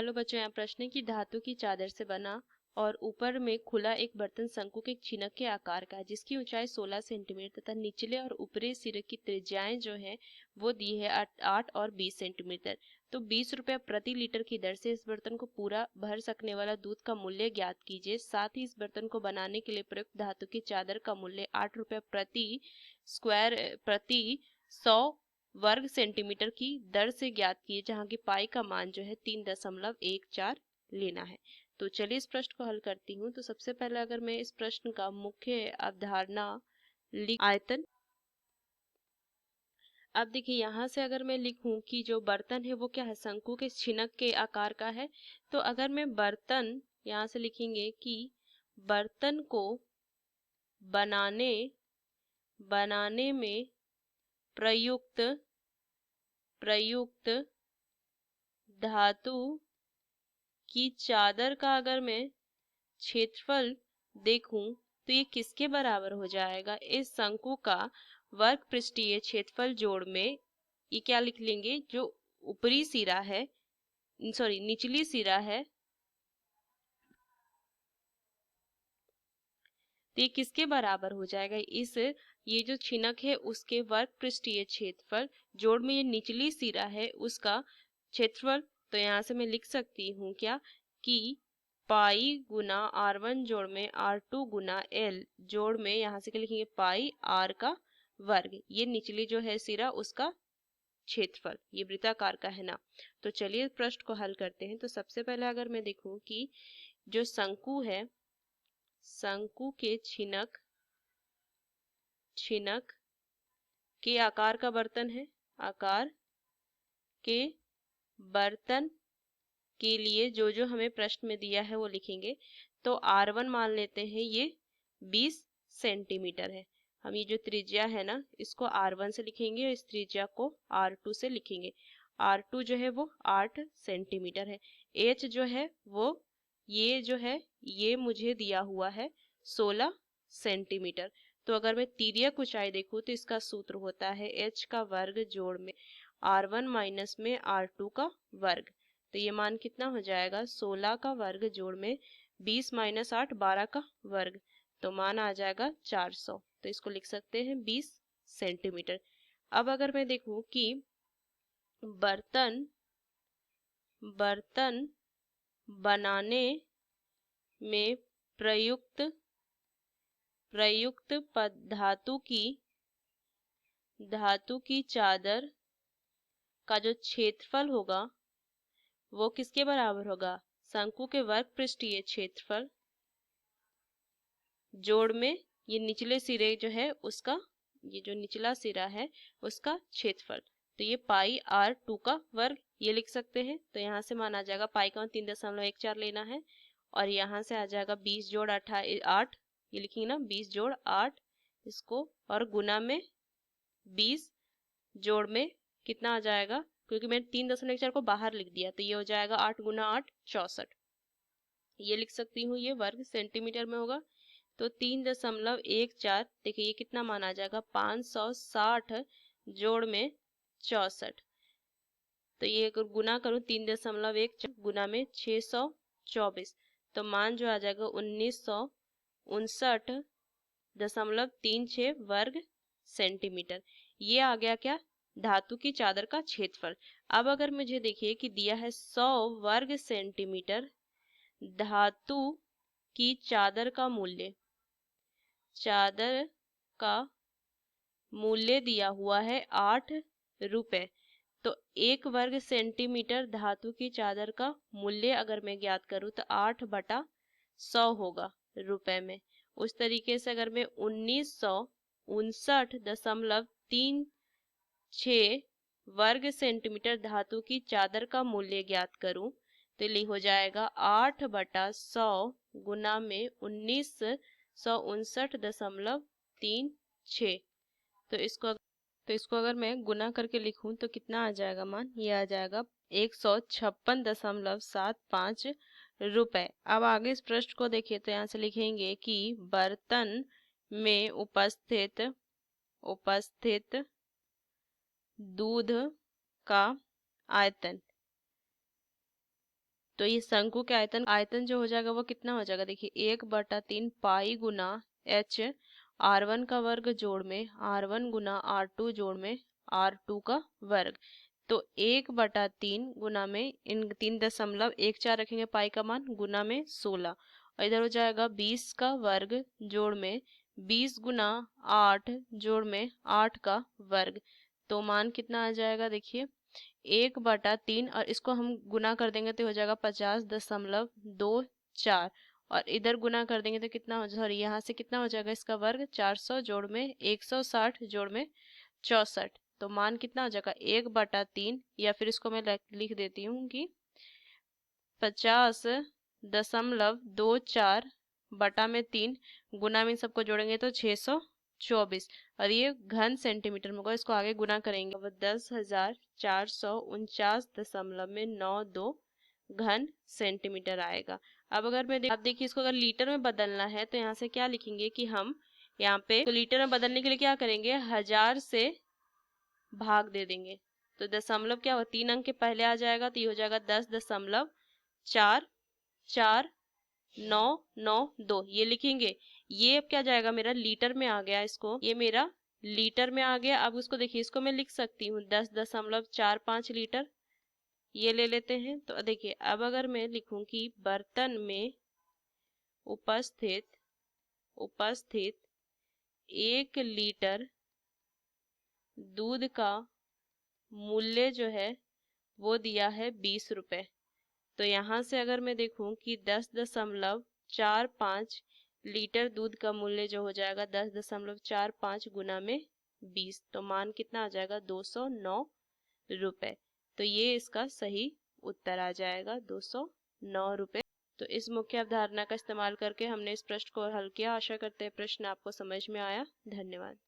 Hello बच्चों, यहाँ प्रश्न है कि धातु की चादर से बना और ऊपर में खुला एक बर्तन शंकु के छिनक के आकार का है, जिसकी ऊंचाई 16 सेंटीमीटर तथा निचले और ऊपरी सिरे की त्रिज्याएं जो है वो दी है 8 और 20 सेंटीमीटर। तो 20 रुपये प्रति लीटर की दर से इस बर्तन को पूरा भर सकने वाला दूध का मूल्य ज्ञात कीजिए। साथ ही इस बर्तन को बनाने के लिए प्रयुक्त धातु की चादर का मूल्य 8 रुपये प्रति 100 वर्ग सेंटीमीटर की दर से ज्ञात किए, जहां की पाई का मान जो है 3.14 लेना है। तो चलिए इस प्रश्न को हल करती हूँ। तो सबसे पहले अगर मैं इस प्रश्न का मुख्य अवधारणा आयतन, अब देखिए यहाँ से अगर मैं लिखूं कि जो बर्तन है वो क्या है, शंकु के छिनक के आकार का है। तो अगर मैं बर्तन यहाँ से लिखेंगे कि बर्तन को बनाने में प्रयुक्त धातु की चादर का अगर मैं क्षेत्रफल देखूं तो ये किसके बराबर हो जाएगा, इस शंकु का वर्ग पृष्ठीय क्षेत्रफल जोड़ में ये क्या लिख लेंगे, जो ऊपरी सिरा है, सॉरी निचली सिरा है, तो ये किसके बराबर हो जाएगा, इस ये जो छिनक है उसके वर्ग पृष्ठीय क्षेत्रफल जोड़ में ये निचली सिरा है उसका क्षेत्रफल। तो यहाँ से मैं लिख सकती हूँ क्या कि पाई गुना R1 जोड़ में R2 गुना L जोड़ में यहाँ से क्या लिखेंगे पाई R का वर्ग, ये निचली जो है सिरा उसका क्षेत्रफल, ये वृत्ताकार का है ना। तो चलिए प्रश्न को हल करते हैं। तो सबसे पहले अगर मैं देखूं कि जो शंकु है, शंकु के छिनक के आकार का बर्तन है, आकार के बर्तन के लिए जो जो हमें प्रश्न में दिया है वो लिखेंगे। तो R1 मान लेते हैं ये 20 सेंटीमीटर है। हम ये जो त्रिज्या है ना इसको R1 से लिखेंगे और इस त्रिज्या को R2 से लिखेंगे। R2 जो है वो 8 सेंटीमीटर है। H जो है वो ये जो है ये मुझे दिया हुआ है 16 सेंटीमीटर। तो अगर मैं तिर्यक ऊंचाई देखूं तो इसका सूत्र होता है H का वर्ग जोड़ में R1 माइनस में R2 का वर्ग। तो ये मान कितना हो जाएगा, 16 का वर्ग जोड़ में 20 माइनस 8 12 का वर्ग, तो मान आ जाएगा 400। तो इसको लिख सकते हैं 20 सेंटीमीटर। अब अगर मैं देखूं कि बर्तन बनाने में प्रयुक्त धातु की चादर का जो क्षेत्रफल होगा वो किसके बराबर होगा, शंकु के वर्ग पृष्ठीय क्षेत्रफल जोड़ में ये निचले सिरे जो है उसका, ये जो निचला सिरा है उसका क्षेत्रफल। तो ये पाई R2 का वर्ग ये लिख सकते हैं। तो यहाँ से मान आ जाएगा पाई का 3.14 लेना है और यहाँ से आ जाएगा 20 जोड़ 8 ये लिखेंगे ना 20 जोड़ 8 इसको, और गुना में 20 जोड़ में कितना आ जाएगा, क्योंकि मैंने 3.14 को बाहर लिख दिया तो ये हो जाएगा 8 गुना 8 64, ये लिख सकती हूँ, ये वर्ग सेंटीमीटर में होगा। तो 3.14 देखिए ये कितना मान आ जाएगा 560 जोड़ में 64। तो ये अगर गुना करूँ 3.1 गुना में 624 तो मान जो आ जाएगा 1959.36 वर्ग सेंटीमीटर। ये आ गया क्या, धातु की चादर का क्षेत्रफल। अब अगर मुझे देखिए कि दिया है 100 वर्ग सेंटीमीटर धातु की चादर का मूल्य दिया हुआ है 8 रुपए। तो 1 वर्ग सेंटीमीटर धातु की चादर का मूल्य अगर मैं ज्ञात करूं तो 8/100 होगा रुपए में। उस तरीके से अगर मैं 1959.36 वर्ग सेंटीमीटर धातु की चादर का मूल्य ज्ञात करूं तो ये हो जाएगा 8/100 गुना में 1959.36। तो इसको अगर मैं गुना करके लिखूं तो कितना आ जाएगा मान, ये आ जाएगा 156.75 रुपए। अब आगे इस प्रश्न को देखिए तो यहाँ से लिखेंगे कि बर्तन में उपस्थित दूध का आयतन। तो ये शंकु के आयतन आयतन जो हो जाएगा वो कितना हो जाएगा, देखिए 1/3 पाई गुना h r1 का वर्ग जोड़ में r1 गुना r2 जोड़ में r2 का वर्ग। तो 1/3 गुना में इन 3.14 रखेंगे पाई का मान, गुना में 16, और इधर हो जाएगा 20 का वर्ग जोड़ में 20 गुना 8 जोड़ में 8 का वर्ग। तो मान कितना आ जाएगा, देखिए 1/3, और इसको हम गुना कर देंगे तो हो जाएगा 50.24, और इधर गुना कर देंगे तो कितना हो, सॉरी यहाँ से कितना हो जाएगा इसका वर्ग, 400 जोड़ में 160 जोड़ में 64। तो मान कितना हो जाएगा 1/3, या फिर इसको मैं लिख देती हूँ कि 50.24 बटा में 3, गुना में सबको जोड़ेंगे तो 624, और ये घन सेंटीमीटर में होगा। इसको आगे गुना करेंगे वो 10,449.92 घन सेंटीमीटर आएगा। अब अगर मैं आप देखिए इसको अगर लीटर में बदलना है तो यहाँ से क्या लिखेंगे कि हम यहाँ पे, तो लीटर में बदलने के लिए क्या करेंगे, 1000 से भाग दे देंगे। तो दशमलव क्या हो, 3 अंक के पहले आ जाएगा, तो ये हो जाएगा 10.4492 ये लिखेंगे। ये अब क्या जाएगा, मेरा लीटर में आ गया, इसको ये मेरा लीटर में आ गया। अब उसको देखिए, इसको मैं लिख सकती हूँ 10.45 लीटर, ये ले लेते हैं। तो देखिए अब अगर मैं लिखूं कि बर्तन में उपस्थित 1 लीटर दूध का मूल्य जो है वो दिया है 20 रुपए। तो यहाँ से अगर मैं देखूं कि 10.45 लीटर दूध का मूल्य जो हो जाएगा 10.45 गुना में 20, तो मान कितना आ जाएगा, 209 रुपए। तो ये इसका सही उत्तर आ जाएगा, 209 रुपए। तो इस मुख्य अवधारणा का इस्तेमाल करके हमने इस प्रश्न को हल किया। आशा करते हैं प्रश्न आपको समझ में आया। धन्यवाद।